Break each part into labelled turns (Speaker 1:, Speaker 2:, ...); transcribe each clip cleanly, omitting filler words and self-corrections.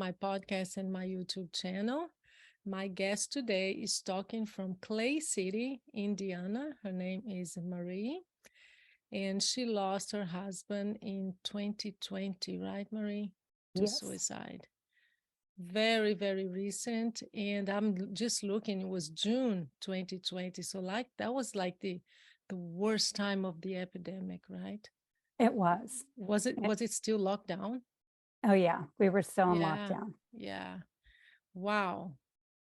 Speaker 1: my podcast and my YouTube channel. My guest today is talking from Clay City, Indiana. Her name is Marie, and she lost her husband in 2020, right, Marie? To
Speaker 2: Yes,
Speaker 1: suicide. Very, very recent. And I'm just looking, it was June 2020. So like that was like the worst time of the epidemic, right?
Speaker 2: it was.
Speaker 1: Was it
Speaker 2: It-
Speaker 1: was it still locked down?
Speaker 2: oh, yeah, we were still in
Speaker 1: Yeah,
Speaker 2: lockdown.
Speaker 1: yeah. Wow.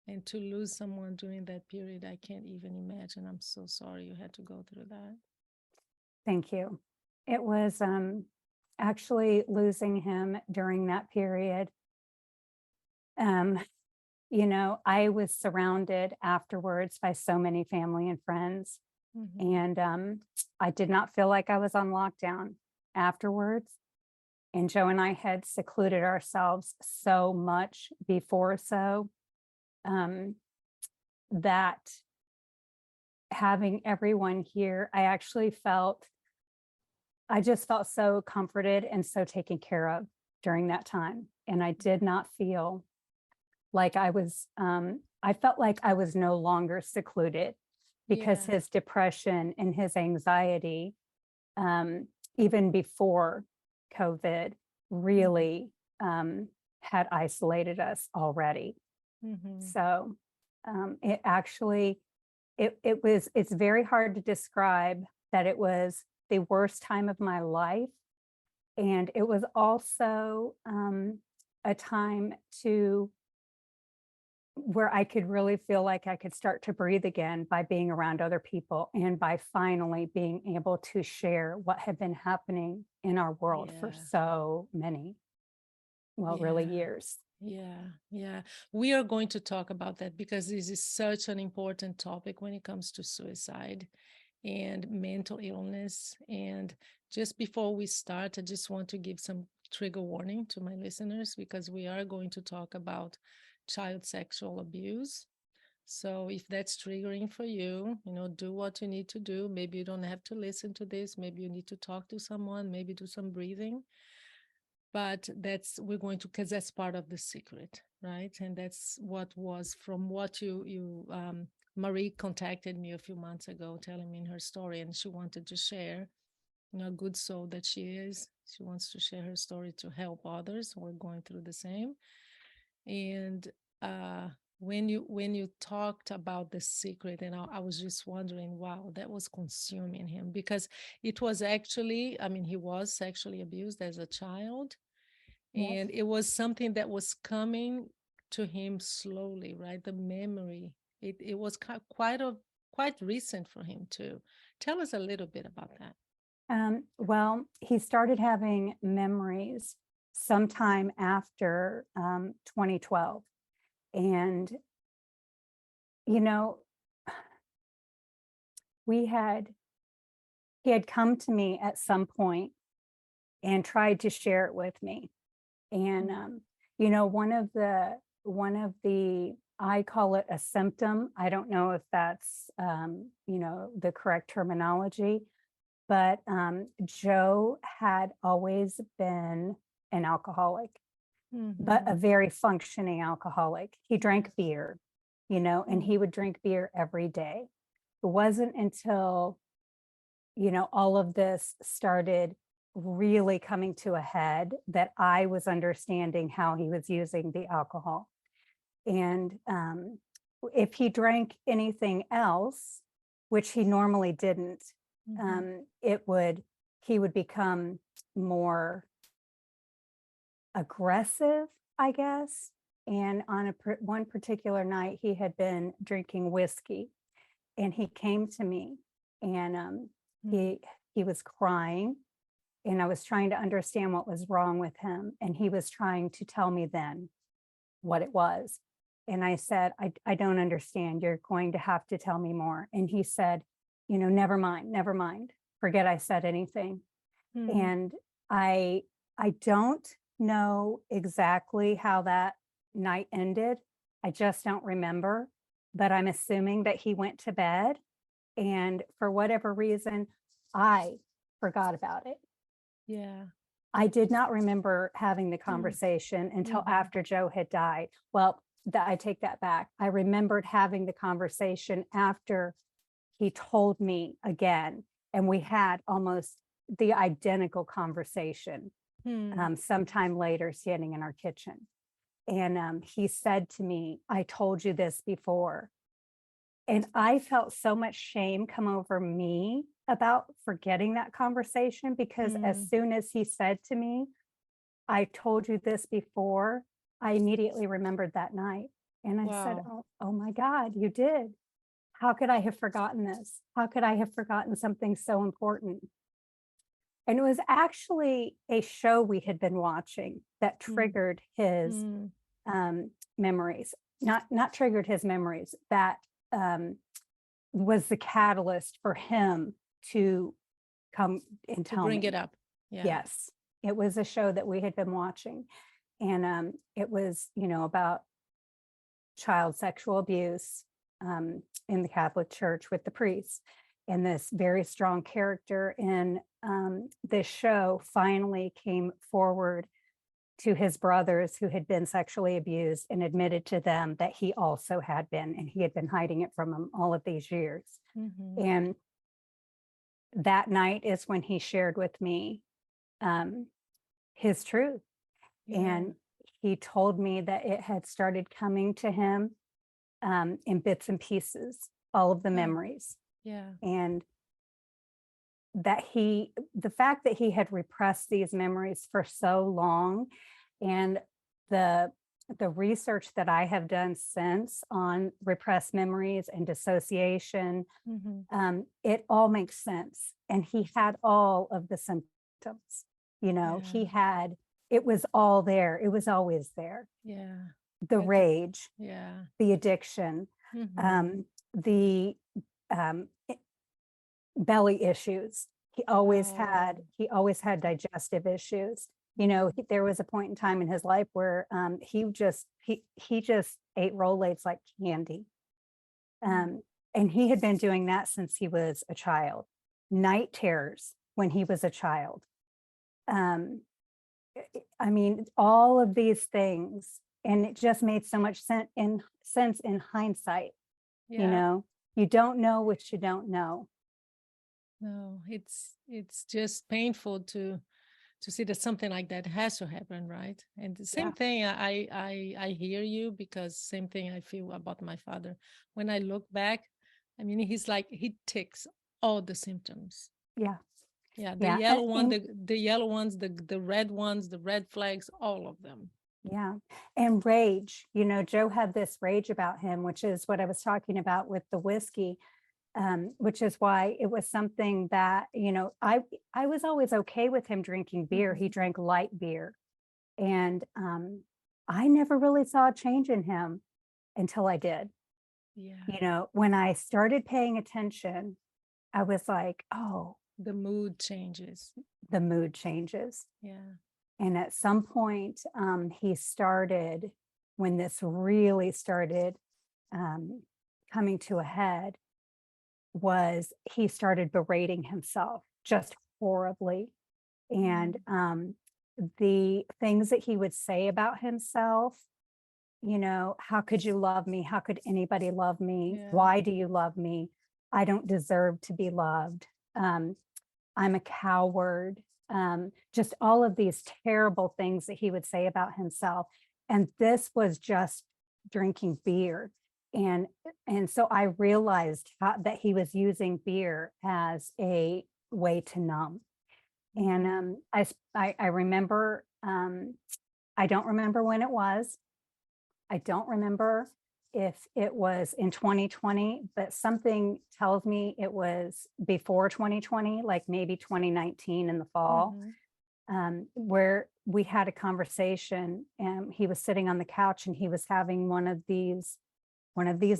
Speaker 1: And to lose someone during that period, I can't even imagine. I'm so sorry you had to go through that.
Speaker 2: Thank you. It was actually losing him during that period. Um, I was surrounded afterwards by so many family and friends,
Speaker 1: Hmm.
Speaker 2: and I did not feel like I was on lockdown afterwards. And Joe and I had secluded ourselves so much before, so um, that having everyone here, I just felt so comforted and so taken care of during that time. And I did not feel like I felt like I was no longer secluded because
Speaker 1: Yeah.
Speaker 2: his depression and his anxiety, um, even before COVID, really had isolated us already.
Speaker 1: Mm-hmm.
Speaker 2: So it actually, it's very hard to describe that it was the worst time of my life. And it was also a time to where I could really feel like I could start to breathe again by being around other people and by finally being able to share what had been happening in our world for
Speaker 1: Yeah.
Speaker 2: so many, well, really
Speaker 1: Yeah.
Speaker 2: years.
Speaker 1: Yeah, yeah. We are going to talk about that because this is such an important topic when it comes to suicide and mental illness. And just before we start, I just want to give some trigger warning to my listeners because we are going to talk about child sexual abuse. So if that's triggering for you, do what you need to do. Maybe you don't have to listen to this. Maybe you need to talk to someone, maybe do some breathing, but that's we're going to, because that's part of the secret, right? And that's what was from what you Marie contacted me a few months ago telling me in her story, and she wanted to share, good soul that she is, she wants to share her story to help others who are going through the same. And when you talked about the secret, and I was just wondering, wow, that was consuming him, because it was actually, I mean, he was sexually abused as a child,
Speaker 2: Yes.
Speaker 1: and it was something that was coming to him slowly, right? The memory, it was quite recent for him too. Tell us a little bit about that.
Speaker 2: Well, he started having memories sometime after 2012. And, you know, we had, he had come to me at some point and tried to share it with me. And,
Speaker 1: Mm.
Speaker 2: one of the, I call it a symptom. I don't know if that's, the correct terminology, but Joe had always been an alcoholic, but
Speaker 1: Mm-hmm.
Speaker 2: a very functioning alcoholic. He drank beer, and
Speaker 1: Mm.
Speaker 2: he would drink beer every day. It wasn't until, all of this started really coming to a head that I was understanding how he was using the alcohol. And if he drank anything else, which he normally didn't,
Speaker 1: Mm-hmm.
Speaker 2: he would become more aggressive, I guess. And on one particular night, he had been drinking whiskey, and he came to me, and
Speaker 1: Mm.
Speaker 2: he he was crying, and I was trying to understand what was wrong with him, and he was trying to tell me then what it was. And I said, I don't understand. You're going to have to tell me more. And he said, never mind. Forget I said anything.
Speaker 1: Mm.
Speaker 2: And I I don't know exactly how that night ended. I just don't remember, but I'm assuming that he went to bed, and for whatever reason, I forgot about it.
Speaker 1: Yeah.
Speaker 2: I did not remember having the
Speaker 1: Mm.
Speaker 2: conversation until
Speaker 1: Mhm.
Speaker 2: after Joe had died. Well, I take that back. I remembered having the conversation after he told me again, and we had almost the identical conversation
Speaker 1: Hmm.
Speaker 2: sometime later, standing in our kitchen. And he said to me, "I told you this before." And I felt so much shame come over me about forgetting that conversation, because as
Speaker 1: Mm.
Speaker 2: soon as he said to me, "I told you this before," I immediately remembered that night. And I said,
Speaker 1: Wow.
Speaker 2: oh my God, you did. How could I have forgotten this? How could I have forgotten something so important? And it was actually a show we had been watching that
Speaker 1: Mm.
Speaker 2: triggered his
Speaker 1: Mm.
Speaker 2: memories. Not triggered his memories. That um, was the catalyst for him to come and
Speaker 1: To
Speaker 2: tell
Speaker 1: bring it
Speaker 2: me.
Speaker 1: up. Yeah.
Speaker 2: Yes, it was a show that we had been watching, and it was, about child sexual abuse in the Catholic Church with the priests. And this very strong character in this show finally came forward to his brothers who had been sexually abused and admitted to them that he also had been, and he had been hiding it from them all of these years.
Speaker 1: Mhm.
Speaker 2: And that night is when he shared with me um, his truth.
Speaker 1: Yeah.
Speaker 2: And he told me that it had started coming to him in bits and pieces, all of the
Speaker 1: Oh,
Speaker 2: memories.
Speaker 1: yeah.
Speaker 2: And the fact that he had repressed these memories for so long, and the the research that I have done since on repressed memories and dissociation,
Speaker 1: Mhm.
Speaker 2: it all makes sense. And he had all of the symptoms. He
Speaker 1: Yeah.
Speaker 2: had, it was all there. It was always there.
Speaker 1: Yeah.
Speaker 2: The
Speaker 1: I could.
Speaker 2: rage,
Speaker 1: Yeah.
Speaker 2: the addiction,
Speaker 1: Mhm.
Speaker 2: the um, belly issues.
Speaker 1: Oh.
Speaker 2: He always had digestive issues.
Speaker 1: Mhm.
Speaker 2: There was a point in time in his life where he just ate Rolaids like candy.
Speaker 1: Mm.
Speaker 2: And he had been doing that since he was a child. Night terrors when he was a child. Um, I mean, all of these things, and it just made so much sense in hindsight. You
Speaker 1: Yeah.
Speaker 2: know, you don't know what you don't know.
Speaker 1: No, it's just painful to see that something like that has to happen, right? And the same
Speaker 2: Yeah.
Speaker 1: thing, I hear you, because same thing I feel about my father. When I look back, I mean, he's like he ticks all the symptoms.
Speaker 2: Yeah.
Speaker 1: Yeah, the
Speaker 2: Yeah.
Speaker 1: yellow one, the yellow ones, the red ones, the red flags, all of them.
Speaker 2: Yeah. And rage, Joe had this rage about him, which is what I was talking about with the whiskey, which is why it was something that, I was always okay with him drinking beer. He
Speaker 1: Mhm.
Speaker 2: drank light beer. And I never really saw a change in him until I did.
Speaker 1: Yeah,
Speaker 2: When I started paying attention, I was like, oh,
Speaker 1: the mood changes.
Speaker 2: the mood changes.
Speaker 1: Yeah.
Speaker 2: And at some point, when this really started um, coming to a head, was he started berating himself just horribly. And
Speaker 1: Mm.
Speaker 2: the things that he would say about himself, how could you love me? How could anybody love me?
Speaker 1: Yeah.
Speaker 2: Why do you love me? I don't deserve to be loved. Um, I'm a coward. Just all of these terrible things that he would say about himself. And this was just drinking beer. And so I realized that he was using beer as a way to numb. And
Speaker 1: Mhm.
Speaker 2: I remember, I don't remember when it was. I don't remember if it was in 2020, but something tells me it was before 2020, like maybe 2019 in the fall,
Speaker 1: Mhm.
Speaker 2: where we had a conversation, and he was sitting on the couch and he was having one of these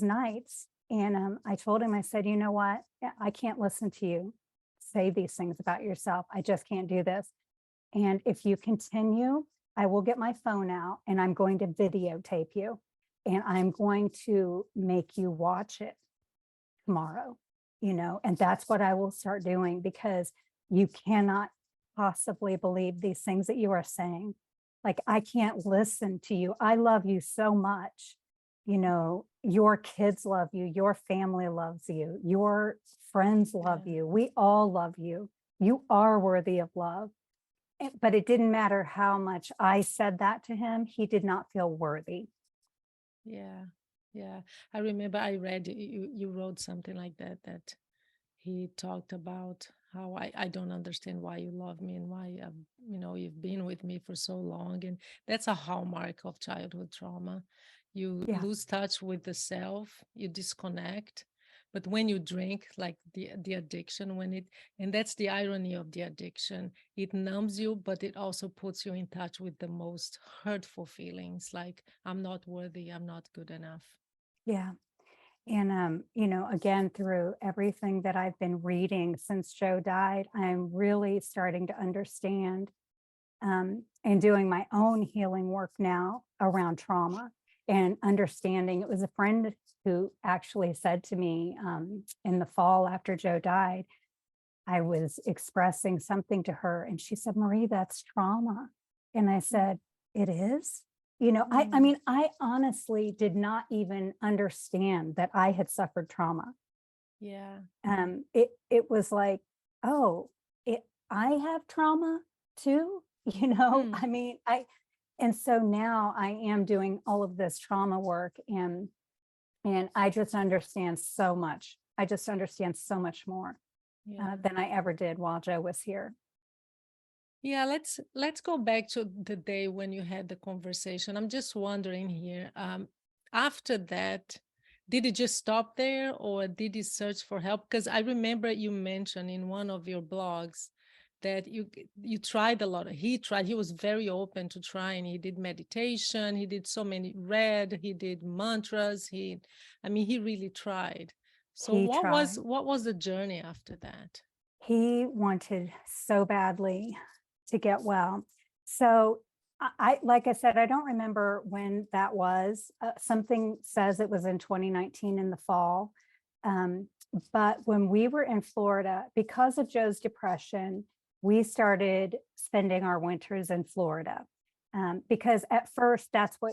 Speaker 2: nights. And I told him, I said, you know what? I can't listen to you say these things about yourself. I just can't do this. And if you continue, I will get my phone out and I'm going to videotape you, and I'm going to make you watch it tomorrow, and that's what I will start doing, because you cannot possibly believe these things that you are saying. Like, I can't listen to you. I love you so much. You know, your kids love you. Your family loves you. Your friends love
Speaker 1: Yeah.
Speaker 2: you. We all love you. You are worthy of love. But it didn't matter how much I said that to him. He did not feel worthy.
Speaker 1: Yeah. Yeah. I remember I read you wrote something like that, that he talked about how I don't understand why you love me and why you've been with me for so long. And that's a hallmark of childhood trauma. You
Speaker 2: Yeah.
Speaker 1: lose touch with the self, you disconnect. But when you drink, like the addiction, and that's the irony of the addiction, it numbs you, but it also puts you in touch with the most hurtful feelings, like I'm not worthy, I'm not good enough.
Speaker 2: Yeah. And, again, through everything that I've been reading since Joe died, I'm really starting to understand and doing my own healing work now around trauma and understanding. It was a friend who actually said to me in the fall after Joe died, I was expressing something to her, and she said, Marie, that's trauma. And I said, it is? I
Speaker 1: Mm.
Speaker 2: mean, I honestly did not even understand that I had suffered trauma.
Speaker 1: Yeah.
Speaker 2: It was like, oh, it I have trauma too,
Speaker 1: Hmm.
Speaker 2: I mean, and so now I am doing all of this trauma work, and I just understand so much. I just understand so much more
Speaker 1: Yeah.
Speaker 2: than I ever did while Joe was here.
Speaker 1: Yeah, let's go back to the day when you had the conversation. I'm just wondering here, after that, did it just stop there or did you search for help? Because I remember you mentioned in one of your blogs that you tried a lot. He tried, he was very open to trying. He did meditation, he did so many read, he did mantras, he really tried. So
Speaker 2: He tried.
Speaker 1: what was the journey after that?
Speaker 2: He wanted so badly to get well. So like I said, I don't remember when that was. Something says it was in 2019 in the fall. Um, but when we were in Florida, because of Joe's depression, we started spending our winters in Florida. Because at first, that's what,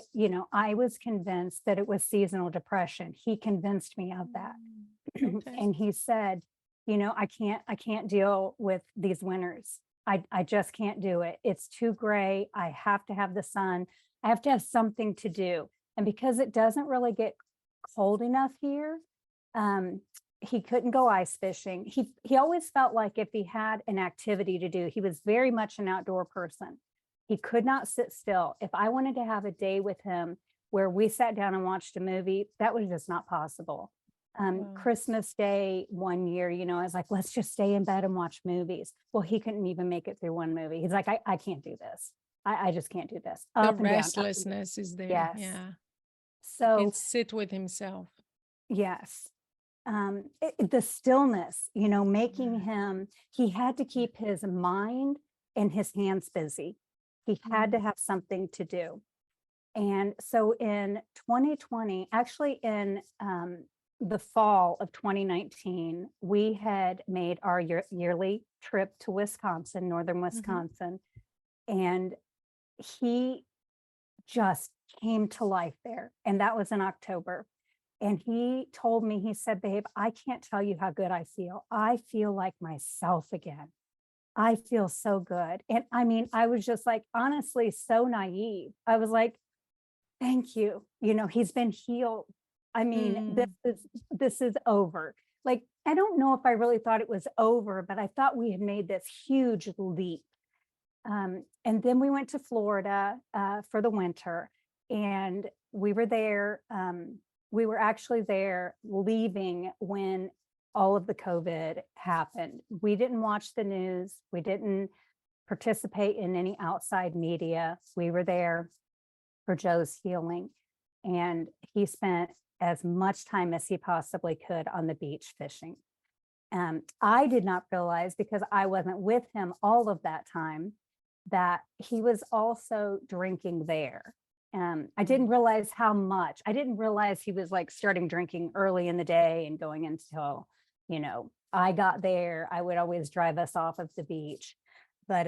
Speaker 2: I was convinced that it was seasonal depression. He convinced me of that.
Speaker 1: Okay.
Speaker 2: And he said, I can't deal with these winters. I just can't do it. It's too gray. I have to have the sun. I have to have something to do. And because it doesn't really get cold enough here, um, he couldn't go ice fishing. He always felt like if he had an activity to do, he was very much an outdoor person. He could not sit still. If I wanted to have a day with him where we sat down and watched a movie, that was just not possible.
Speaker 1: Wow.
Speaker 2: Christmas Day one year, I was like, let's just stay in bed and watch movies. Well, he couldn't even make it through one movie. He's like, I can't do this. I just can't do this.
Speaker 1: The
Speaker 2: Up and down, up and down.
Speaker 1: restlessness is there.
Speaker 2: Yes.
Speaker 1: Yeah. And
Speaker 2: So,
Speaker 1: sit with himself.
Speaker 2: yes. The stillness, making
Speaker 1: Yeah.
Speaker 2: him, he had to keep his mind and his hands busy. He had to
Speaker 1: Mm.
Speaker 2: have something to do. And so in 2020, actually in the fall of 2019, we had made our yearly trip to Wisconsin, northern
Speaker 1: Mhm.
Speaker 2: Wisconsin, and he just came to life there. And that was in October. And he told me, he said, babe, I can't tell you how good I feel. I feel like myself again. I feel so good. And I mean, I was just like, honestly, so naive. I was like, thank you. He's been healed. I mean,
Speaker 1: Mm.
Speaker 2: this is over. Like, I don't know if I really thought it was over, but I thought we had made this huge leap. And then we went to Florida for the winter, and we were there. We were actually there leaving when all of the COVID happened. We didn't watch the news. We didn't participate in any outside media. We were there for Joe's healing. And he spent as much time as he possibly could on the beach fishing. I did not realize, because I wasn't with him all of that time, that he was also drinking there. I didn't
Speaker 1: Mm.
Speaker 2: realize how much. I didn't realize he was like starting drinking early in the day and going until, I got there. I would always drive us off of the beach. but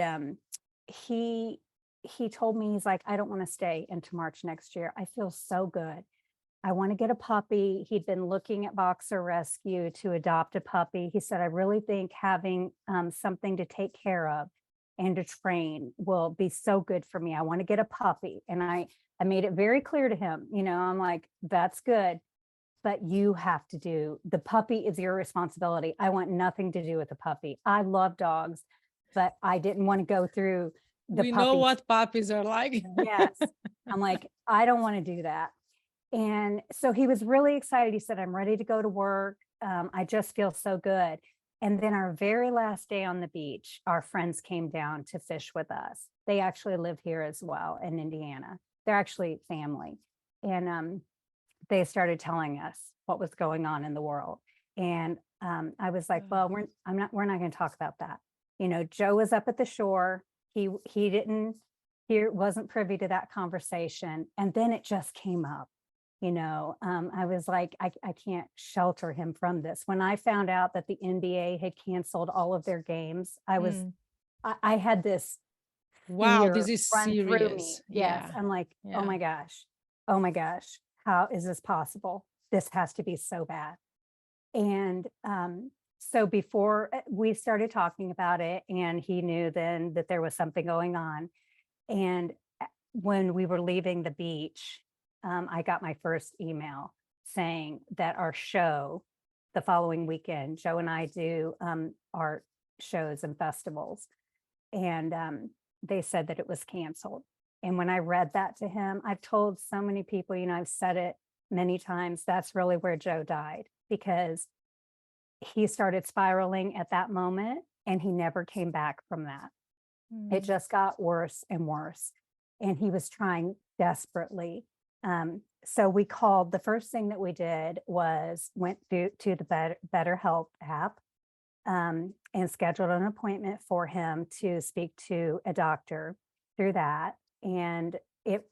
Speaker 2: he he told me, he's like, I don't want to stay into March next year. I feel so good. I want to get a puppy. He'd been looking at Boxer Rescue to adopt a puppy. He said, I really think having something to take care of and to train will be so good for me. I want to get a puppy. And I made it very clear to him, I'm like, that's good, but you have to do, the puppy is your responsibility. I want nothing to do with the puppy. I love dogs, but I didn't want to go through the
Speaker 1: We know
Speaker 2: puppy.
Speaker 1: what puppies are like.
Speaker 2: Yes. I'm like, I don't want to do that. And so he was really excited. He said, I'm ready to go to work. I just feel so good. And then our very last day on the beach, our friends came down to fish with us. They actually live here as well in Indiana. They're actually family. And they started telling us what was going on in the world. And I was like, well, we're not going to talk about that. Joe was up at the shore. He didn't, he wasn't privy to that conversation. And then it just came up. I was like, I can't shelter him from this. When I found out that the NBA had canceled all of their games,
Speaker 1: Mm.
Speaker 2: I had this
Speaker 1: Wow, this
Speaker 2: fear
Speaker 1: is
Speaker 2: run through me.
Speaker 1: serious.
Speaker 2: Yes.
Speaker 1: Yeah.
Speaker 2: I'm like, oh
Speaker 1: Yeah.
Speaker 2: my gosh, oh my gosh, how is this possible? This has to be so bad. And so before we started talking about it, and he knew then that there was something going on. And when we were leaving the beach, I got my first email saying that our show the following weekend, Joe and I do art shows and festivals. And they said that it was canceled. And when I read that to him, I've told so many people, I've said it many times, that's really where Joe died, because he started spiraling at that moment and he never came back from that. It
Speaker 1: Mm.
Speaker 2: just got worse and worse. And he was trying desperately. So we called, the first thing that we did was went to the BetterHelp app and scheduled an appointment for him to speak to a doctor through that. And it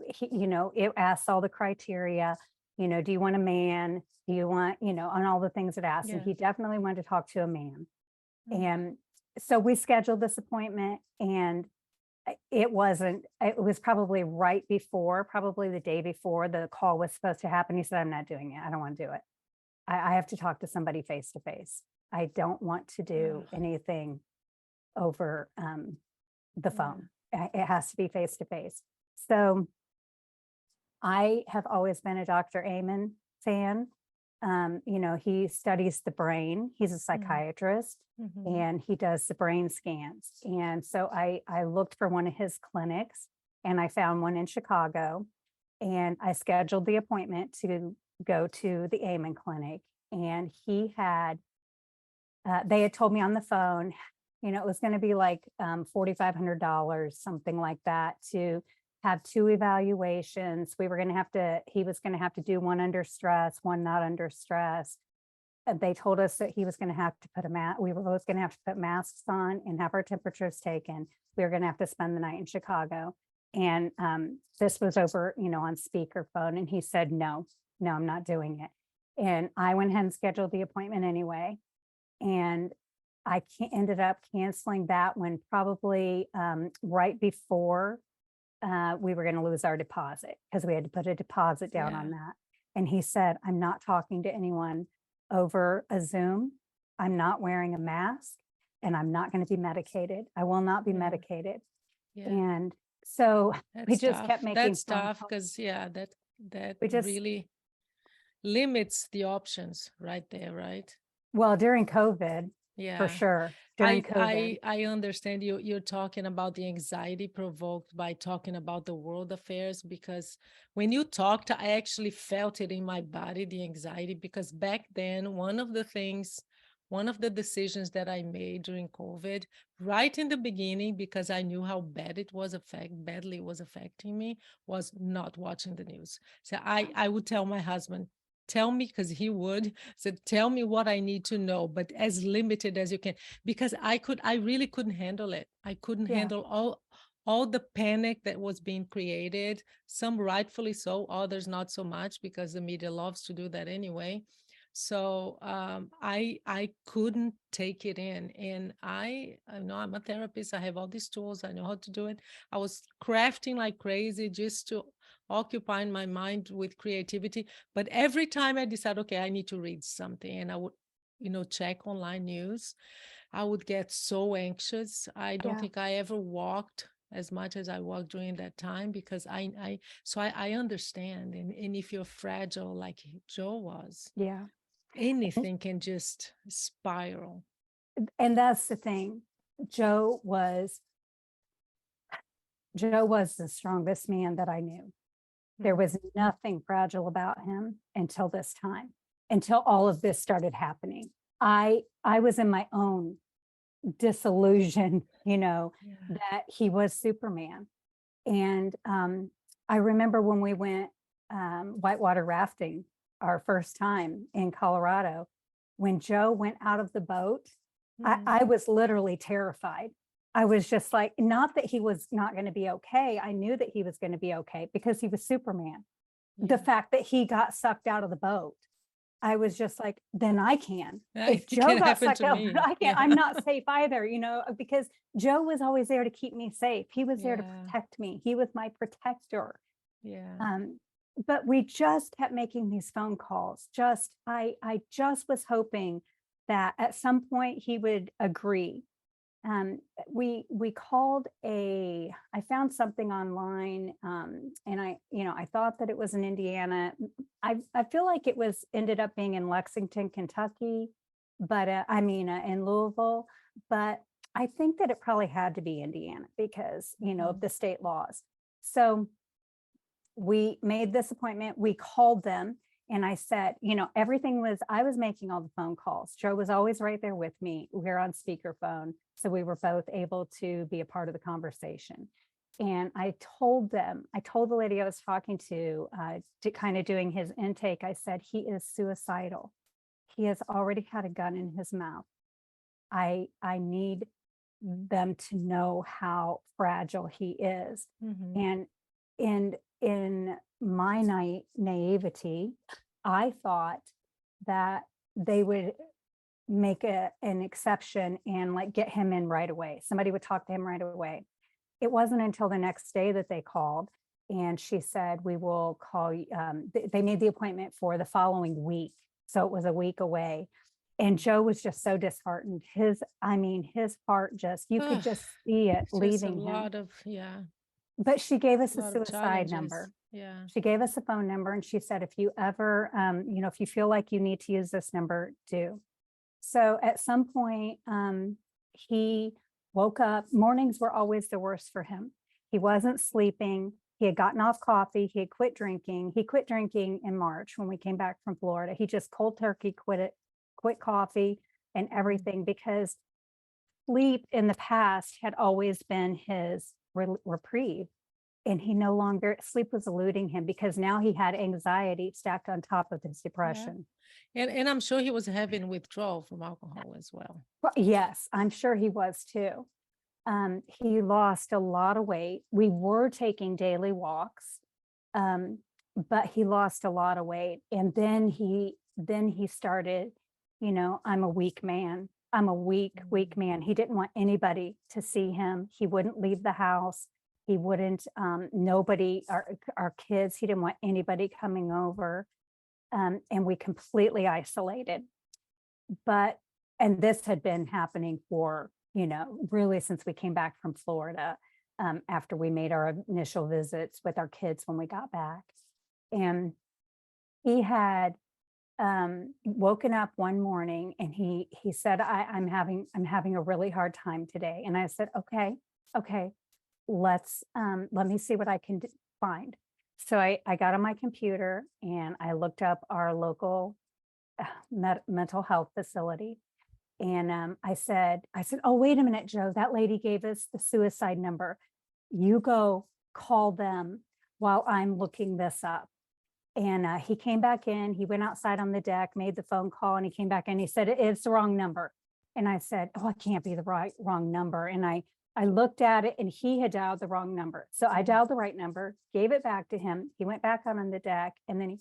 Speaker 2: asks all the criteria, do you want a man? Do you want, on all the things it asks. And
Speaker 1: Yeah.
Speaker 2: he definitely wanted to talk to a man.
Speaker 1: Mm.
Speaker 2: And so we scheduled this appointment, and it was probably right before, probably the day before the call was supposed to happen. He said, I'm not doing it. I don't want to do it. I have to talk to somebody face to face. I don't want to do anything over the phone. It has to be face to face. So I have always been a Dr. Amen fan. He studies the brain. He's a psychiatrist,
Speaker 1: Mhm.
Speaker 2: and he does the brain scans. And so I looked for one of his clinics, and I found one in Chicago, and I scheduled the appointment to go to the Amen clinic. And they had told me on the phone, it was going to be like $4,500, something like that, to have 2 evaluations. He was going to have to do one under stress, one not under stress. And they told us that he was going to have to we were both going to have to put masks on and have our temperatures taken. We were going to have to spend the night in Chicago. And this was over, on speakerphone. And he said, no, I'm not doing it. And I went ahead and scheduled the appointment anyway. And I ended up canceling that one probably right before we were going to lose our deposit, because we had to put a deposit down on that. And he said, I'm not talking to anyone over a Zoom. I'm not wearing a mask, and I'm not going to be medicated. I will not be medicated.
Speaker 1: Yeah.
Speaker 2: And so we
Speaker 1: That's
Speaker 2: just
Speaker 1: tough.
Speaker 2: kept making
Speaker 1: That's
Speaker 2: phone
Speaker 1: tough
Speaker 2: calls.
Speaker 1: because that
Speaker 2: We just,
Speaker 1: really limits the options right there, right?
Speaker 2: well, during COVID, for
Speaker 1: Yeah.
Speaker 2: sure. During COVID.
Speaker 1: I understand you're talking about the anxiety provoked by talking about the world affairs, because when you talked, I actually felt it in my body, the anxiety, because back then, one of the decisions that I made during COVID, right in the beginning, because I knew how badly it was affecting me, was not watching the news. So I would tell my husband, tell me, because he would said, tell me what I need to know, but as limited as you can, because I really couldn't handle it. I couldn't handle all the panic that was being created, some rightfully so, others not so much, because the media loves to do that anyway. So I couldn't take it in, and I know I'm a therapist. I have all these tools. I know how to do it. I was crafting like crazy just to occupy my mind with creativity. But every time I decide, okay, I need to read something, and I would, check online news, I would get so anxious. I don't
Speaker 2: Yeah.
Speaker 1: think I ever walked as much as I walked during that time, because I understand. And if you're fragile like Joe was,
Speaker 2: Yeah. And,
Speaker 1: anything can just spiral.
Speaker 2: and that's the thing. Joe was Joe was the strongest man that I knew. There
Speaker 1: Mhm.
Speaker 2: was nothing fragile about him until this time, until all of this started happening. I was in my own disillusion,
Speaker 1: Yeah.
Speaker 2: that he was Superman. And I remember when we went whitewater rafting our first time in Colorado, when Joe went out of the boat,
Speaker 1: Mhm.
Speaker 2: I was literally terrified. I was just like, not that he was not going to be okay. I knew that he was going to be okay because he was Superman. The
Speaker 1: Yeah.
Speaker 2: fact that he got sucked out of the boat, I was just like, then I can.
Speaker 1: Yeah,
Speaker 2: If
Speaker 1: it
Speaker 2: Joe
Speaker 1: can
Speaker 2: got
Speaker 1: happen
Speaker 2: sucked
Speaker 1: to
Speaker 2: out,
Speaker 1: me.
Speaker 2: I can't. I'm
Speaker 1: Yeah.
Speaker 2: not safe either, because Joe was always there to keep me safe. He was there to
Speaker 1: Yeah.
Speaker 2: protect me. He was my protector.
Speaker 1: Yeah.
Speaker 2: Um, but we just kept making these phone calls. I just was hoping that at some point he would agree. We called I found something online, and I thought that it was in Indiana. I feel like it was ended up being in Lexington, Kentucky, but in Louisville, but I think that it probably had to be Indiana because, of
Speaker 1: Mhm.
Speaker 2: the state laws. So we made this appointment. We called them, and I said, I was making all the phone calls. Joe was always right there with me. We were on speakerphone. So we were both able to be a part of the conversation. And I told the lady I was talking to kind of doing his intake, I said, he is suicidal. He has already had a gun in his mouth. I need them to know how fragile he is.
Speaker 1: Mhm.
Speaker 2: And in my naivety, I thought that they would make an exception and like get him in right away. Somebody would talk to him right away. It wasn't until the next day that they called, and she said, we will call you. They made the appointment for the following week. So it was a week away. And Joe was just so disheartened. His heart you could
Speaker 1: Ugh,
Speaker 2: just see it
Speaker 1: just a
Speaker 2: leaving him.
Speaker 1: lot of, yeah,
Speaker 2: But she gave us
Speaker 1: a
Speaker 2: a
Speaker 1: lot of
Speaker 2: suicide
Speaker 1: challenges.
Speaker 2: number.
Speaker 1: Yeah.
Speaker 2: She gave us a phone number, and she said, if you ever, if you feel like you need to use this number, do. So at some point, he woke up. Mornings were always the worst for him. He wasn't sleeping. He had gotten off coffee. He had quit drinking. He quit drinking in March when we came back from Florida. He just cold turkey quit coffee and
Speaker 1: Mhm.
Speaker 2: everything because sleep in the past had always been his reprieve. And he no longer, sleep was eluding him because now he had anxiety stacked on top of his
Speaker 1: Yeah.
Speaker 2: depression.
Speaker 1: And I'm sure he was having withdrawal from alcohol as well.
Speaker 2: Well, yes, I'm sure he was too. He lost a lot of weight. We were taking daily walks, um, but he lost a lot of weight. And then he started, I'm a weak man. I'm a weak
Speaker 1: Mm.
Speaker 2: man. He didn't want anybody to see him. He wouldn't leave the house. He wouldn't, nobody, our kids, he didn't want anybody coming over. And we completely isolated. But and this had been happening for, really since we came back from Florida, after we made our initial visits with our kids when we got back. And he had woken up one morning and he said, I'm having a really hard time today. And I said, okay, let me see what I can find. So I got on my computer and I looked up our local mental health facility. And I said, oh, wait a minute, Joe, that lady gave us the suicide number. You go call them while I'm looking this up. And he came back in, he went outside on the deck, made the phone call, and he came back in. He said, it's the wrong number. And I said, oh, it can't be the wrong number. And I looked at it and he had dialed the wrong number. So I dialed the right number, gave it back to him. He went back out on the deck, and then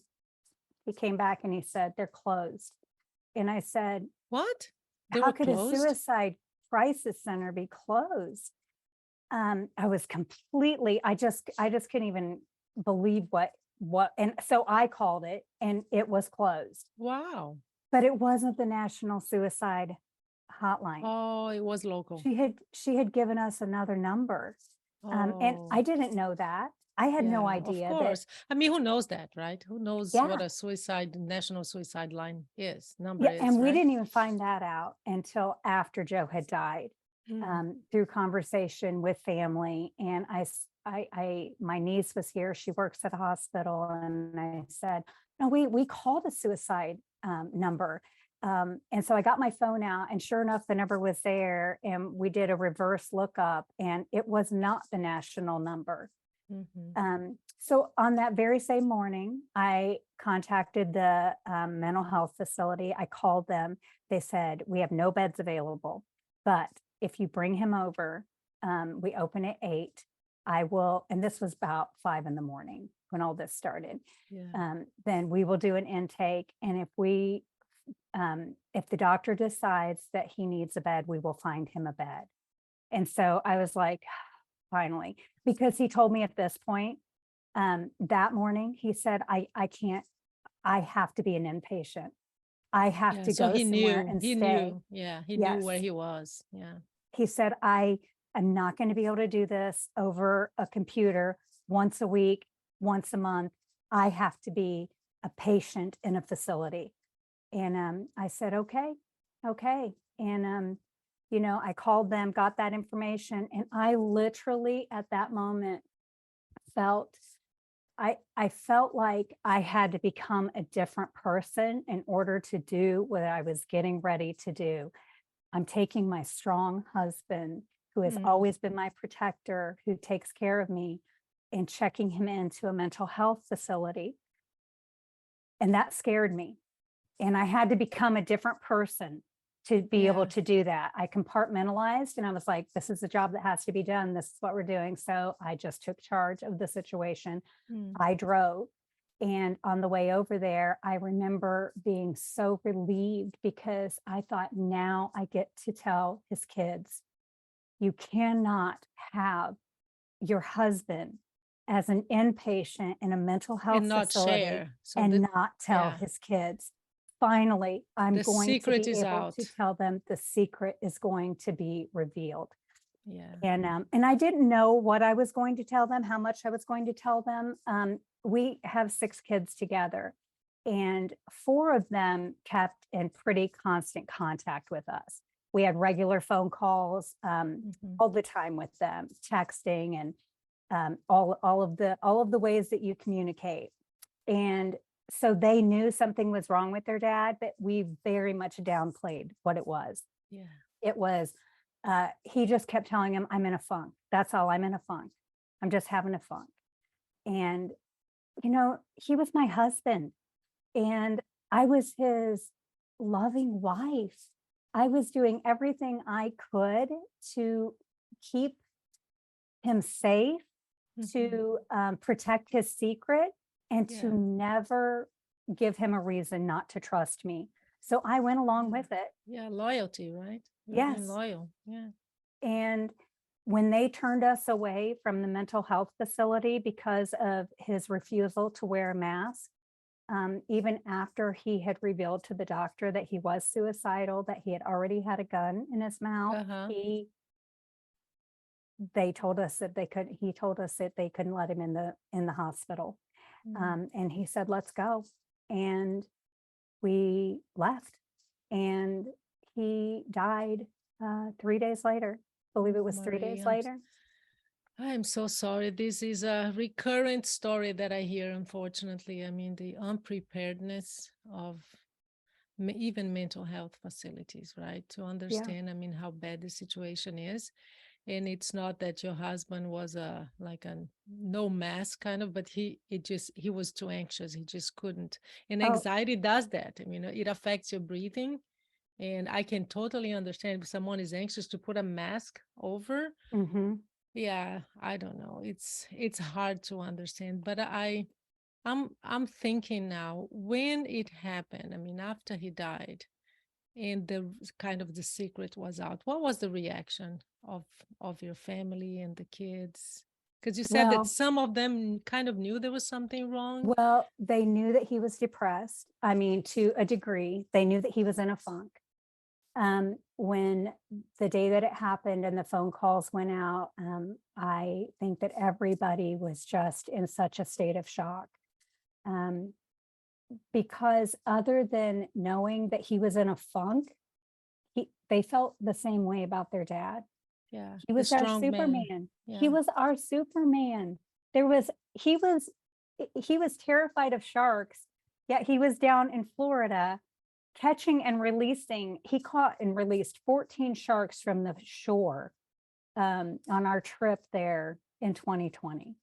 Speaker 2: he came back and he said, they're closed. And I said,
Speaker 1: What? They
Speaker 2: how
Speaker 1: were
Speaker 2: could a
Speaker 1: closed?
Speaker 2: suicide crisis center be closed? I was completely, I just couldn't even believe and so I called it and it was closed,
Speaker 1: Wow.
Speaker 2: but it wasn't the National Suicide Hotline.
Speaker 1: Oh, it was local.
Speaker 2: She had given us another number. And
Speaker 1: Oh,
Speaker 2: I didn't know that. I had no
Speaker 1: yeah, of
Speaker 2: idea that,
Speaker 1: course. I mean, who knows that, right? Who knows what
Speaker 2: yeah,
Speaker 1: a suicide, national suicide line is, number
Speaker 2: yeah.
Speaker 1: is,
Speaker 2: And we
Speaker 1: right?
Speaker 2: didn't even find that out until after Joe had died,
Speaker 1: Mm.
Speaker 2: through conversation with family. And my niece was here. She works at a hospital. And I said, no, we called a suicide number. And so I got my phone out, and sure enough, the number was there. And we did a reverse lookup, and it was not the national number.
Speaker 1: Hmm.
Speaker 2: So on that very same morning, I contacted the mental health facility. I called them. They said, we have no beds available, but if you bring him over, we open at 8. I will, and this was about 5 in the morning when all this started.
Speaker 1: Yeah.
Speaker 2: Then we will do an intake. And if the doctor decides that he needs a bed, we will find him a bed. And so I was like, finally, because he told me at this point, that morning, he said, I can't, I have to be an inpatient. I have
Speaker 1: Yeah.
Speaker 2: to
Speaker 1: So
Speaker 2: go
Speaker 1: he
Speaker 2: somewhere
Speaker 1: knew,
Speaker 2: and
Speaker 1: he
Speaker 2: stay.
Speaker 1: knew, yeah, he knew
Speaker 2: Yes.
Speaker 1: where he was. Yeah.
Speaker 2: He said, I am not going to be able to do this over a computer once a week, once a month. I have to be a patient in a facility. And I said, okay, okay. And, I called them, got that information. And I literally at that moment felt I felt like I had to become a different person in order to do what I was getting ready to do. I'm taking my strong husband, who has
Speaker 1: Mm.
Speaker 2: always been my protector, who takes care of me, and checking him into a mental health facility. And that scared me. And I had to become a different person to be able
Speaker 1: Yeah.
Speaker 2: to do that. I compartmentalized and I was like, this is the job that has to be done. This is what we're doing. So I just took charge of the situation.
Speaker 1: Mm.
Speaker 2: I drove. And on the way over there, I remember being so relieved because I thought, now I get to tell his kids, you cannot have your husband as an inpatient in a mental
Speaker 1: And
Speaker 2: health
Speaker 1: not
Speaker 2: facility
Speaker 1: share. So
Speaker 2: and
Speaker 1: that,
Speaker 2: not tell
Speaker 1: yeah,
Speaker 2: his kids. Finally, I'm
Speaker 1: the
Speaker 2: going to
Speaker 1: secret
Speaker 2: be
Speaker 1: is
Speaker 2: able to
Speaker 1: out.
Speaker 2: tell them the secret is going to be revealed.
Speaker 1: Yeah.
Speaker 2: And I didn't know what I was going to tell them, how much I was going to tell them. We have 6 kids together, and 4 of them kept in pretty constant contact with us. We had regular phone calls
Speaker 1: Hmm.
Speaker 2: all the time with them, texting, and all of the ways that you communicate. And so they knew something was wrong with their dad, but we very much downplayed what it was.
Speaker 1: Yeah.
Speaker 2: It was, he just kept telling him, I'm in a funk. That's all. I'm in a funk. I'm just having a funk. And, he was my husband and I was his loving wife. I was doing everything I could to keep him safe,
Speaker 1: Hmm.
Speaker 2: to protect his secret, and to
Speaker 1: Yeah.
Speaker 2: never give him a reason not to trust me. So I went along
Speaker 1: Yeah.
Speaker 2: with it.
Speaker 1: Yeah. Loyalty, right? You're being
Speaker 2: Yes.
Speaker 1: loyal. Yeah.
Speaker 2: And when they turned us away from the mental health facility because of his refusal to wear a mask, even after he had revealed to the doctor that he was suicidal, that he had already had a gun in his mouth,
Speaker 1: Uh-huh.
Speaker 2: they told us that he told us that they couldn't let him in the hospital.
Speaker 1: Mm.
Speaker 2: And he said, let's go. And we left. And he died 3 days later. I believe it was 3 days
Speaker 1: Maria,
Speaker 2: later.
Speaker 1: I'm so sorry. This is a recurrent story that I hear, unfortunately. I mean, the unpreparedness of even mental health facilities, right? To
Speaker 2: Yeah.
Speaker 1: understand, I mean, how bad the situation is. And it's not that your husband was like a no mask kind of, but he was too anxious. He just couldn't. And
Speaker 2: Oh,
Speaker 1: anxiety does that. I mean, it affects your breathing. And I can totally understand if someone is anxious to put a mask over.
Speaker 2: hmm.
Speaker 1: Yeah, I don't know. It's hard to understand, but I'm thinking now when it happened. I mean, after he died, and kind of the secret was out. What was the reaction of your family and the kids? Because you said that
Speaker 2: Well,
Speaker 1: some of them kind of knew there was something wrong.
Speaker 2: they knew that he was depressed. I mean, to a degree, they knew that he was in a funk. When the day that it happened and the phone calls went out, I think that everybody was just in such a state of shock. Um, because other than knowing that he was in a funk, they felt the same way about their dad.
Speaker 1: Yeah,
Speaker 2: He
Speaker 1: the
Speaker 2: was our
Speaker 1: strong man.
Speaker 2: Superman. He
Speaker 1: Yeah.
Speaker 2: was our Superman. There was he was terrified of sharks, yet he was down in Florida catching and releasing. He caught and released 14 sharks from the shore on our trip there in 2020.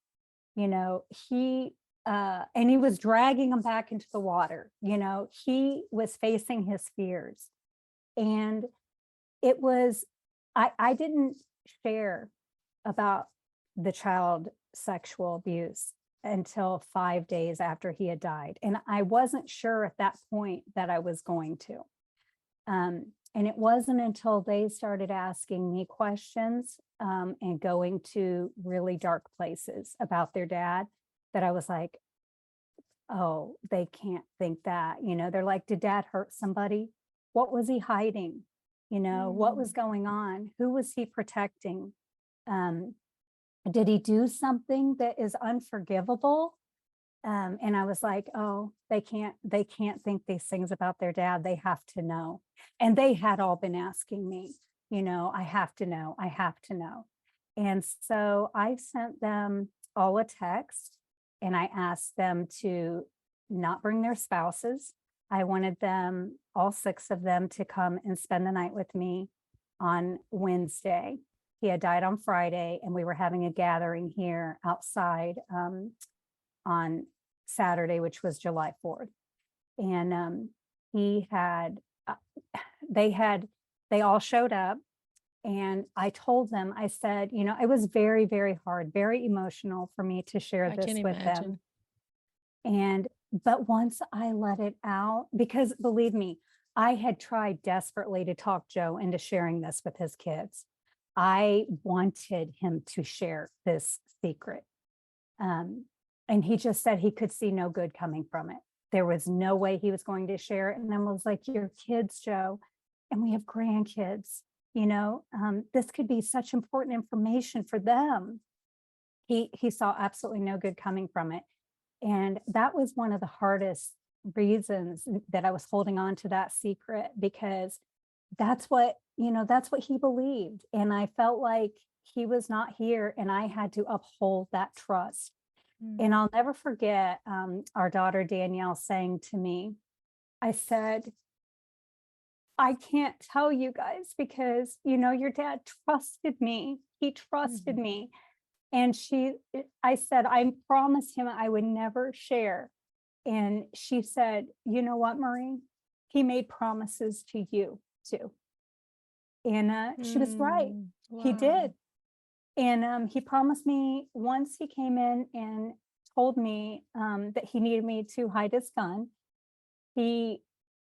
Speaker 2: You know, and he was dragging them back into the water. You know, he was facing his fears. And it was, I didn't share about the child sexual abuse until 5 days after he had died. And I wasn't sure at that point that I was going to. And it wasn't until they started asking me questions and going to really dark places about their dad that I was like, oh, they can't think that. You know, they're like, did dad hurt somebody? What was he hiding? You know, what was going on? Who was he protecting? Did he do something that is unforgivable? And I was like, oh, they can't think these things about their dad. They have to know. And they had all been asking me, you know, I have to know, I have to know. And so I sent them all a text and I asked them to not bring their spouses. I wanted them, all 6 of them, to come and spend the night with me on Wednesday. He had died on Friday, and we were having a gathering here outside on Saturday, which was July 4th. And he had, they all showed up. And I told them, I said, you know, it was very, very hard, very emotional for me to share
Speaker 1: I
Speaker 2: this
Speaker 1: can
Speaker 2: with
Speaker 1: imagine.
Speaker 2: them. But once I let it out, because believe me, I had tried desperately to talk Joe into sharing this with his kids. I wanted him to share this secret. And he just said he could see no good coming from it. There was no way he was going to share it. And I was like, your kids, Joe, and we have grandkids, you know, this could be such important information for them. He saw absolutely no good coming from it. And that was one of the hardest reasons that I was holding on to that secret, because that's what, you know, that's what he believed. And I felt like he was not here and I had to uphold that trust. And I'll never forget our daughter Danielle saying to me, I said, I can't tell you guys because, you know, your dad trusted me. He trusted me. And I said, I promised him I would never share. And she said, you know what, Marie? He made promises to you too. And she was right. He
Speaker 1: Wow.
Speaker 2: did. And he promised me once he came in and told me that he needed me to hide his gun. He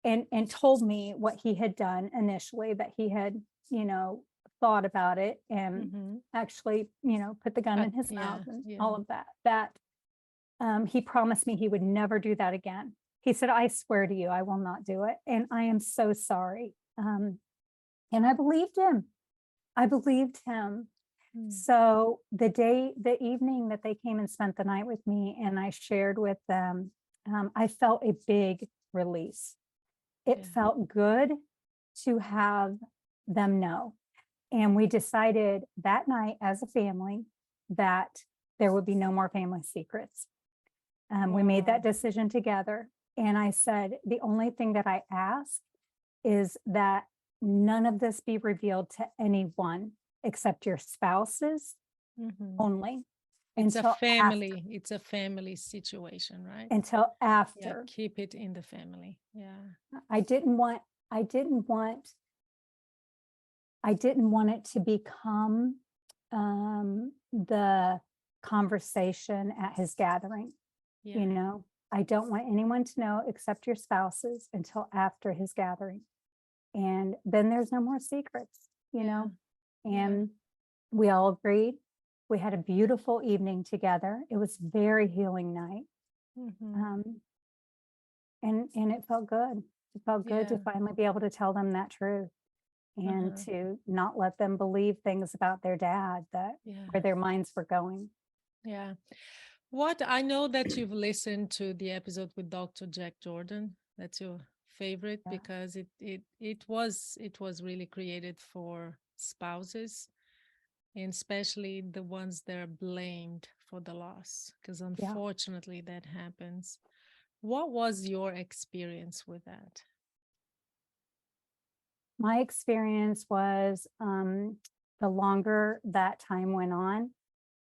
Speaker 2: and told me what he had done initially, that he had, you know, thought about it and actually, you know, put the gun in his mouth and all of that. He promised me he would never do that again. He said, I swear to you, I will not do it. And I am so sorry. And I believed him. I believed him. So the evening that they came and spent the night with me and I shared with them, I felt a big release. It felt good to have them know. And we decided that night as a family that there would be no more family secrets. We made that decision together. And I said, the only thing that I ask is that none of this be revealed to anyone except your spouses only.
Speaker 1: It's a family. It's a family situation, right?
Speaker 2: Until
Speaker 1: Yeah,
Speaker 2: after.
Speaker 1: keep it in the family. Yeah.
Speaker 2: I didn't want it to become the conversation at his gathering.
Speaker 1: Yeah.
Speaker 2: You know, I don't want anyone to know except your spouses until after his gathering. And then there's no more secrets, you
Speaker 1: Yeah.
Speaker 2: know?
Speaker 1: Yeah.
Speaker 2: And we all agreed. We had a beautiful evening together. It was very healing night.
Speaker 1: Hmm.
Speaker 2: Um, and it felt good. It felt good to
Speaker 1: Yeah.
Speaker 2: finally be able to tell them that truth and
Speaker 1: Uh-huh.
Speaker 2: to not let them believe things about their dad that
Speaker 1: Yeah.
Speaker 2: where their minds were going.
Speaker 1: Yeah. What I know that you've listened to the episode with Dr. Jack Jordan. That's your favorite
Speaker 2: Yeah.
Speaker 1: because it was really created for spouses, and especially the ones that are blamed for the loss, because
Speaker 2: Yeah.
Speaker 1: unfortunately that happens. What was your experience with that?
Speaker 2: My experience was the longer that time went on,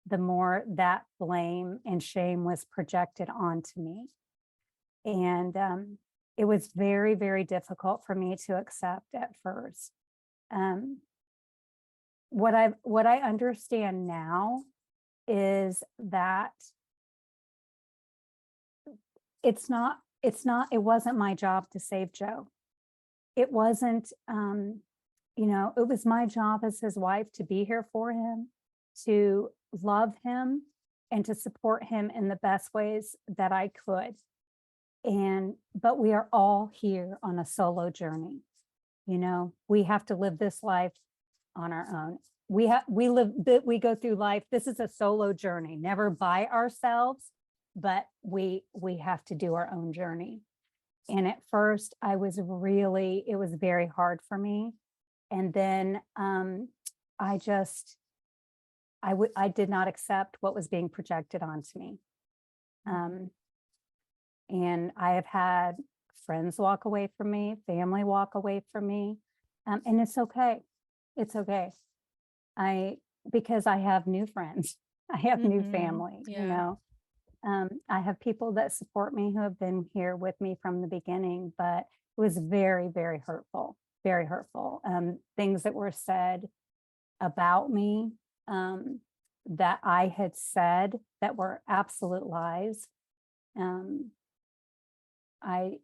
Speaker 2: the more that blame and shame was projected onto me. And it was very, very difficult for me to accept at first. Um, what I understand now is that it wasn't my job to save Joe. It wasn't it was my job as his wife to be here for him, to love him, and to support him in the best ways that I could. And but we are all here on a solo journey. We have to live this life on our own. We go through life. This is a solo journey, never by ourselves, but we have to do our own journey. And at first it was very hard for me. And then I just I did not accept what was being projected onto me.
Speaker 1: Mhm.
Speaker 2: Um, and I have had friends walk away from me, family walk away from me, and it's okay. It's okay. I because I have new friends, I have new
Speaker 1: Mhm.
Speaker 2: family.
Speaker 1: Yeah.
Speaker 2: I have people that support me who have been here with me from the beginning, but it was very, very hurtful, very hurtful. Things that were said about me um, that I had said that were absolute lies. Um, I,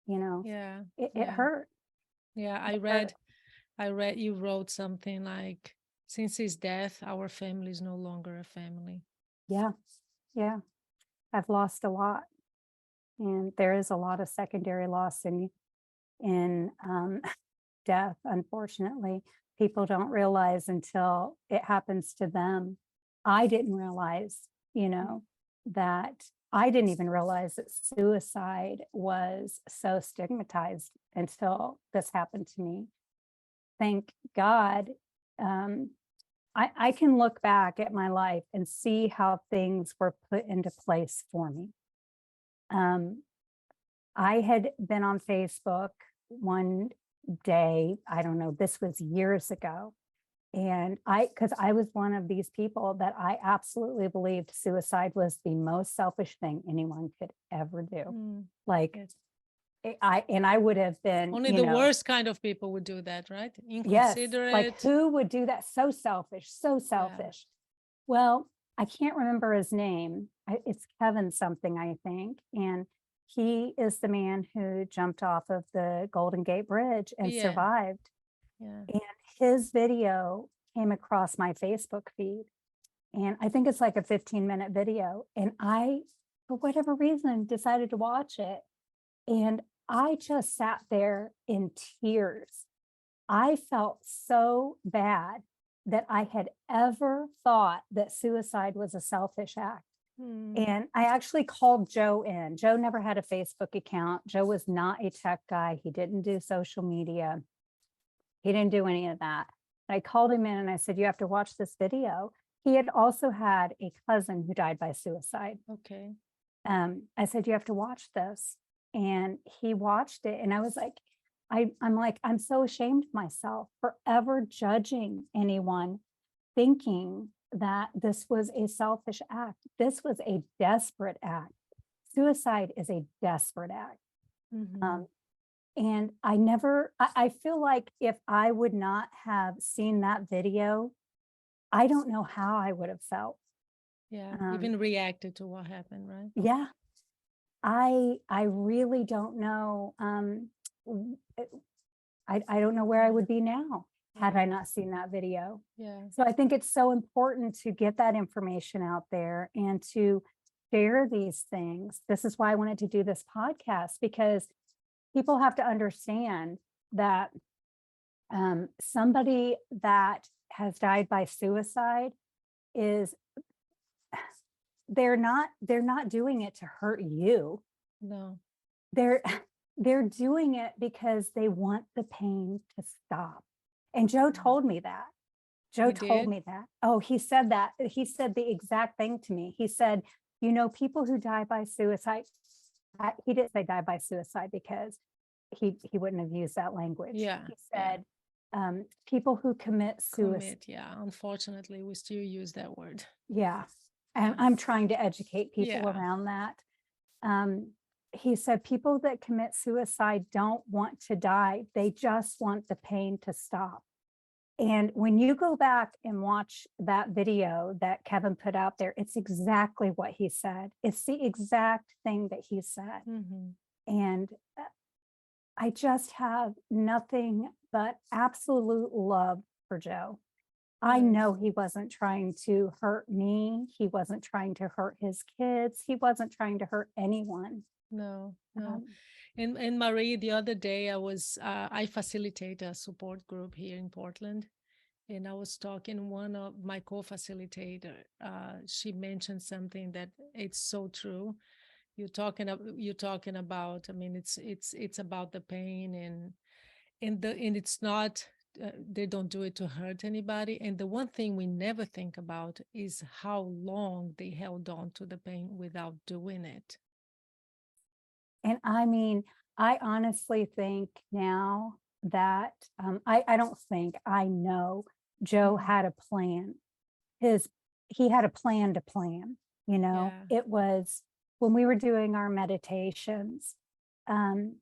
Speaker 2: you know,
Speaker 1: Yeah.
Speaker 2: it
Speaker 1: Yeah.
Speaker 2: hurt.
Speaker 1: Yeah.
Speaker 2: It hurt.
Speaker 1: I read you wrote something like, since his death, our family is no longer a family.
Speaker 2: Yeah, yeah. I've lost a lot, and there is a lot of secondary loss in death. Unfortunately, people don't realize until it happens to them. I didn't realize, you know, that I didn't even realize that suicide was so stigmatized until this happened to me. Thank God. Um, I can look back at my life and see how things were put into place for me. Um, I had been on Facebook one day, I don't know, this was years ago. And because I was one of these people that I absolutely believed suicide was the most selfish thing anyone could ever do.
Speaker 1: Mm.
Speaker 2: Like,
Speaker 1: Yes.
Speaker 2: I would have been,
Speaker 1: Only the worst kind of people would do that, right?
Speaker 2: yes, like
Speaker 1: Inconsiderate.
Speaker 2: who would do that? So selfish, so
Speaker 1: Yeah.
Speaker 2: selfish. Well, I can't remember his name. It's Kevin something, I think. And he is the man who jumped off of the Golden Gate Bridge and
Speaker 1: Yeah.
Speaker 2: survived.
Speaker 1: Yeah.
Speaker 2: And his video came across my Facebook feed. And I think it's like a 15-minute video. And I, for whatever reason, decided to watch it. And I just sat there in tears. I felt so bad that I had ever thought that suicide was a selfish act.
Speaker 1: Mm.
Speaker 2: And I actually called Joe in. Joe never had a Facebook account. Joe was not a tech guy. He didn't do social media. He didn't do any of that. I called him in and I said, "You have to watch this video." He had also had a cousin who died by suicide.
Speaker 1: Okay.
Speaker 2: I said, "You have to watch this." And he watched it. And I was like, I'm like, I'm so ashamed of myself for ever judging anyone thinking that this was a selfish act. This was a desperate act. Suicide is a desperate act.
Speaker 1: Hmm.
Speaker 2: Um, and I feel like if I would not have seen that video, I don't know how I would have felt.
Speaker 1: Yeah.
Speaker 2: Um,
Speaker 1: Even reacted to what happened, right?
Speaker 2: yeah, I really don't know. I don't know where I
Speaker 1: Yeah.
Speaker 2: would be now had I not seen that video.
Speaker 1: Yeah.
Speaker 2: So I think it's so important to get that information out there and to share these things. This is why I wanted to do this podcast, because people have to understand that somebody that has died by suicide is they're not doing it to hurt you.
Speaker 1: No.
Speaker 2: They're they're doing it because they want the pain to stop. And Joe told me that. Joe
Speaker 1: He
Speaker 2: told
Speaker 1: did?
Speaker 2: me that. Oh, he said that. He said the exact thing to me. He said, people who die by suicide, he didn't say die by suicide because he wouldn't have used that language.
Speaker 1: Yeah.
Speaker 2: He
Speaker 1: Yeah.
Speaker 2: said, people who commit suicide.
Speaker 1: Commit. Yeah. Unfortunately, we still use that word.
Speaker 2: Yeah. And
Speaker 1: Yeah.
Speaker 2: I'm trying to educate people
Speaker 1: Yeah.
Speaker 2: around that. He said people that commit suicide don't want to die. They just want the pain to stop. And when you go back and watch that video that Kevin put out there, it's exactly what he said. It's the exact thing that he said.
Speaker 1: Mm-hmm.
Speaker 2: And I just have nothing but absolute love for Joe. I
Speaker 1: Yes.
Speaker 2: know he wasn't trying to hurt me. He wasn't trying to hurt his kids. He wasn't trying to hurt anyone.
Speaker 1: No, no.
Speaker 2: Um,
Speaker 1: And Marie, the other day I facilitate a support group here in Portland. And I was talking, one of my co-facilitator, she mentioned something that it's so true. You're talking about, I mean, it's about the pain, and it's not, they don't do it to hurt anybody. And the one thing we never think about is how long they held on to the pain without doing it.
Speaker 2: And I mean, I honestly think now that I don't think, I know Joe
Speaker 1: Mhm.
Speaker 2: had a plan. He had a plan to plan.
Speaker 1: Yeah.
Speaker 2: It was when we were doing our meditations. Um,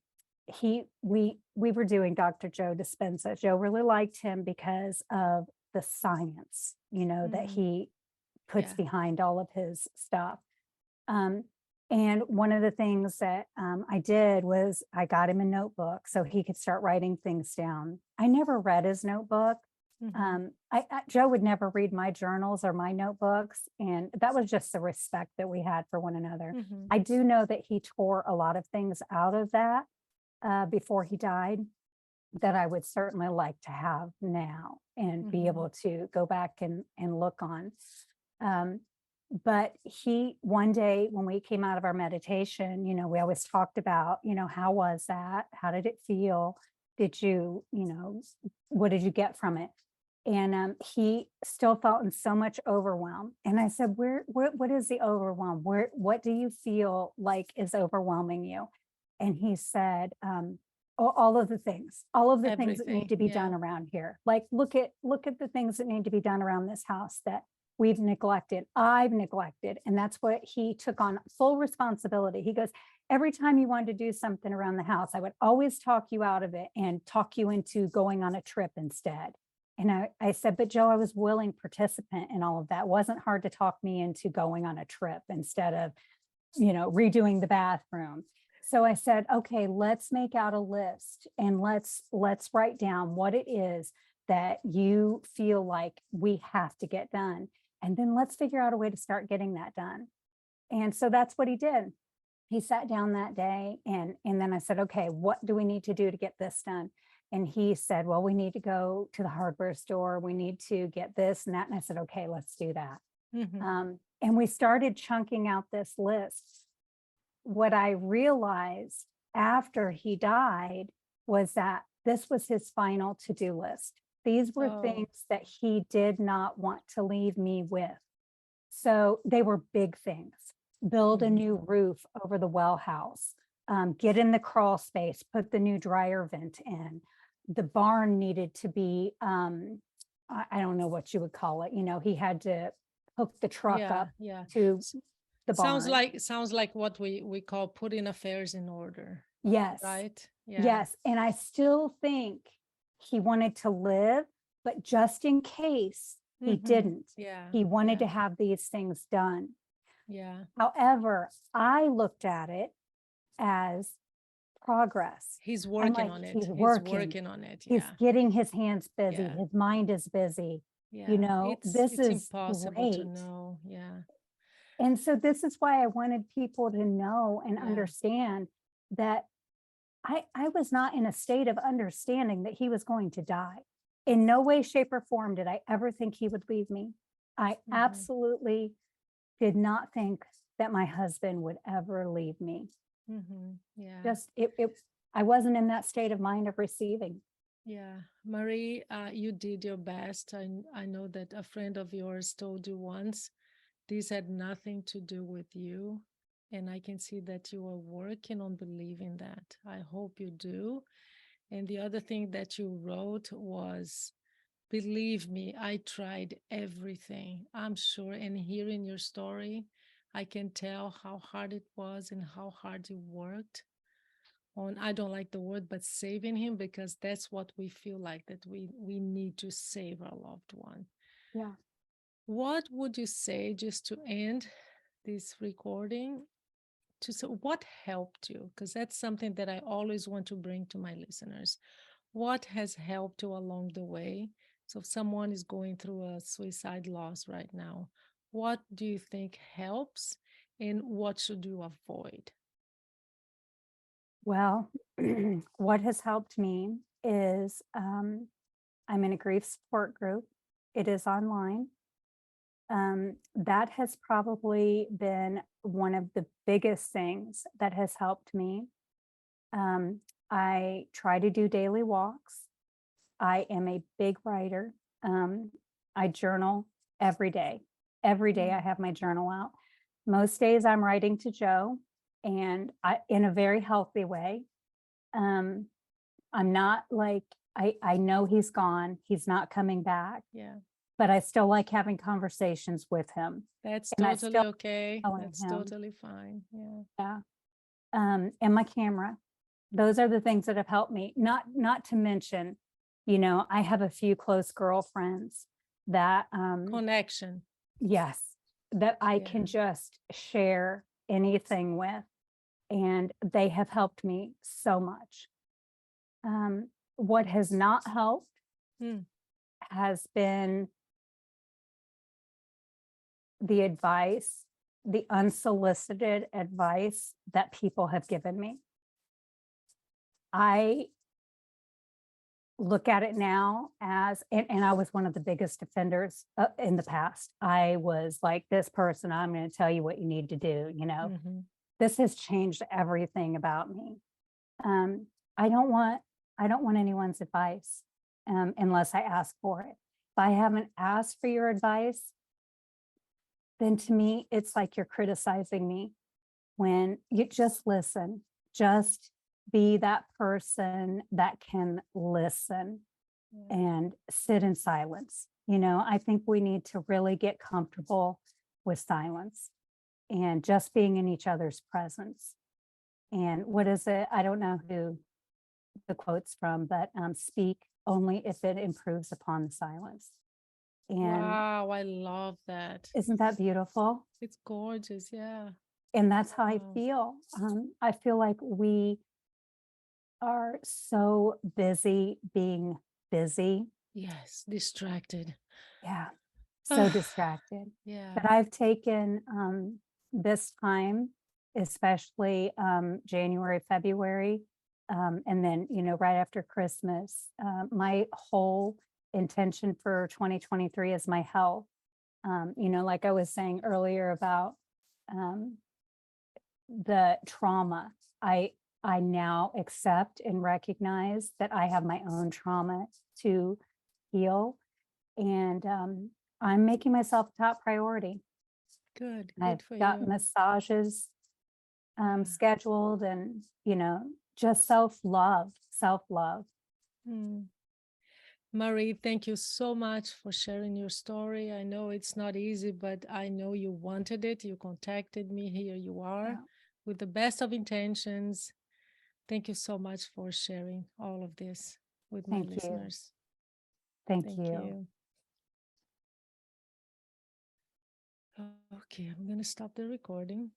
Speaker 2: we were doing Dr. Joe Dispenza. Joe really liked him because of the science, that
Speaker 1: Mhm.
Speaker 2: he puts
Speaker 1: Yeah.
Speaker 2: behind all of his stuff. Um, and one of the things that I did was I got him a notebook so he could start writing things down. I never read his notebook.
Speaker 1: Mhm.
Speaker 2: Joe would never read my journals or my notebooks, and that was just the respect that we had for one another.
Speaker 1: Mhm.
Speaker 2: I do know that he tore a lot of things out of that before he died that I would certainly like to have now and be
Speaker 1: Mhm.
Speaker 2: able to go back and look on. Um, but one day when we came out of our meditation, we always talked about, how was that? How did it feel? Did you, what did you get from it? And he still felt in so much overwhelm. And I said, what is the overwhelm? What do you feel like is overwhelming you? And he said, all of the things, that need
Speaker 1: Everything.
Speaker 2: to be done
Speaker 1: Yeah.
Speaker 2: around here. Like, look at the things that need to be done around this house that we've neglected, I've neglected. And that's what he took on full responsibility. He goes, every time you wanted to do something around the house, I would always talk you out of it and talk you into going on a trip instead. And I said, but Joe, I was willing participant in all of that. It wasn't hard to talk me into going on a trip instead of, redoing the bathroom. So I said, okay, let's make out a list and let's write down what it is that you feel like we have to get done. And then let's figure out a way to start getting that done. And so that's what he did. He sat down that day and then I said, okay, what do we need to do to get this done? And he said, well, we need to go to the hardware store. We need to get this and that. And I said, okay, let's do that.
Speaker 1: Mhm.
Speaker 2: And we started chunking out this list. What I realized after he died was that this was his final to-do list. These were
Speaker 1: Oh.
Speaker 2: things that he did not want to leave me with. So they were big things. Build a
Speaker 1: Mhm.
Speaker 2: new roof over the well house, get in the crawl space, put the new dryer vent in. The barn needed to be, I don't know what you would call it. He had to hook the truck
Speaker 1: Yeah.
Speaker 2: up
Speaker 1: Yeah.
Speaker 2: to
Speaker 1: S-
Speaker 2: the
Speaker 1: Sounds
Speaker 2: barn.
Speaker 1: like what we call putting affairs in order,
Speaker 2: Yes,
Speaker 1: right? Yeah.
Speaker 2: yes. And I still think he wanted to live, but just in case he
Speaker 1: Mhm.
Speaker 2: didn't,
Speaker 1: Yeah.
Speaker 2: he wanted
Speaker 1: Yeah.
Speaker 2: to have these things done.
Speaker 1: Yeah.
Speaker 2: However, I looked at it as progress.
Speaker 1: He's
Speaker 2: I'm
Speaker 1: working
Speaker 2: like,
Speaker 1: on
Speaker 2: he's
Speaker 1: it. He's
Speaker 2: working.
Speaker 1: working on it.
Speaker 2: He's
Speaker 1: Yeah.
Speaker 2: getting his hands busy.
Speaker 1: Yeah.
Speaker 2: His mind is busy. You
Speaker 1: Yeah.
Speaker 2: know,
Speaker 1: It's
Speaker 2: this
Speaker 1: it's
Speaker 2: is
Speaker 1: impossible to
Speaker 2: great.
Speaker 1: know. Yeah.
Speaker 2: And so this is why I wanted people to know and
Speaker 1: Yeah.
Speaker 2: understand that I was not in a state of understanding that he was going to die. In no way, shape, or form did I ever think he would leave me. I
Speaker 1: Hmm.
Speaker 2: absolutely did not think that my husband would ever leave me.
Speaker 1: Hmm. Yeah.
Speaker 2: Just I wasn't in that state of mind of receiving.
Speaker 1: Yeah. Marie, you did your best. I know that a friend of yours told you once this had nothing to do with you. And I can see that you are working on believing that. I hope you do. And the other thing that you wrote was, believe me, I tried everything. I'm sure. And hearing your story, I can tell how hard it was and how hard you worked on, I don't like the word, but saving him, because that's what we feel like, that we need to save our loved one.
Speaker 2: Yeah.
Speaker 1: What would you say, just to end this recording, to say what helped you? Because that's something that I always want to bring to my listeners. What has helped you along the way? So if someone is going through a suicide loss right now, what do you think helps and what should you avoid?
Speaker 2: Well, what has helped me is I'm in a grief support group. It is online. That has probably been one of the biggest things that has helped me. Um, I try to do daily walks. I am a big writer. Um, I journal every day. Every day I
Speaker 1: Mm.
Speaker 2: have my journal out. Most days I'm writing to Joe, and in a very healthy way. Um, I'm not like I know he's gone. He's not coming back,
Speaker 1: Yeah.
Speaker 2: but I still like having conversations with him,
Speaker 1: That's
Speaker 2: and I
Speaker 1: totally
Speaker 2: still
Speaker 1: okay.
Speaker 2: telling
Speaker 1: That's
Speaker 2: him,
Speaker 1: totally fine. Yeah.
Speaker 2: yeah. And my camera. Those are the things that have helped me. Not to mention, I have a few close girlfriends that
Speaker 1: Connection.
Speaker 2: yes, that I can
Speaker 1: Yeah.
Speaker 2: just share anything with, and they have helped me so much. What has not helped
Speaker 1: Mm.
Speaker 2: has been the advice, the unsolicited advice that people have given me. I look at it now as, and I was one of the biggest offenders in the past. I was like, this person, I'm going to tell you what you need to do.
Speaker 1: Mm-hmm.
Speaker 2: This has changed everything about me. Um, I don't want, I don't want anyone's advice unless I ask for it. If I haven't asked for your advice, then to me, it's like you're criticizing me. When you just listen, just be that person that can listen
Speaker 1: Yeah.
Speaker 2: and sit in silence. I think we need to really get comfortable with silence and just being in each other's presence. And what is it? I don't know who the quote's from, but speak only if it improves upon the silence. And
Speaker 1: Wow, I love that.
Speaker 2: isn't that beautiful?
Speaker 1: It's gorgeous. Yeah.
Speaker 2: And that's how I
Speaker 1: Wow.
Speaker 2: feel. I feel like we are so busy being busy.
Speaker 1: Yes. Distracted.
Speaker 2: Yeah, so
Speaker 1: Ah,
Speaker 2: distracted.
Speaker 1: yeah.
Speaker 2: But I've taken this time, especially January, February, and then, right after Christmas, my whole intention for 2023 is my health. Like I was saying earlier about um, the trauma. I now accept and recognize that I have my own trauma to heal, and I'm making myself a top priority.
Speaker 1: Good.
Speaker 2: I've
Speaker 1: Good for
Speaker 2: got
Speaker 1: you.
Speaker 2: massages
Speaker 1: Yeah.
Speaker 2: scheduled, and just self love.
Speaker 1: Mm. Marie, thank you so much for sharing your story. I know it's not easy, but I know you wanted it. You contacted me. Here you are
Speaker 2: Yeah,
Speaker 1: with the best of intentions. Thank you so much for sharing all of this with my
Speaker 2: thank you,
Speaker 1: listeners.
Speaker 2: thank
Speaker 1: Thank
Speaker 2: you.
Speaker 1: you. Okay, I'm going to stop the recording.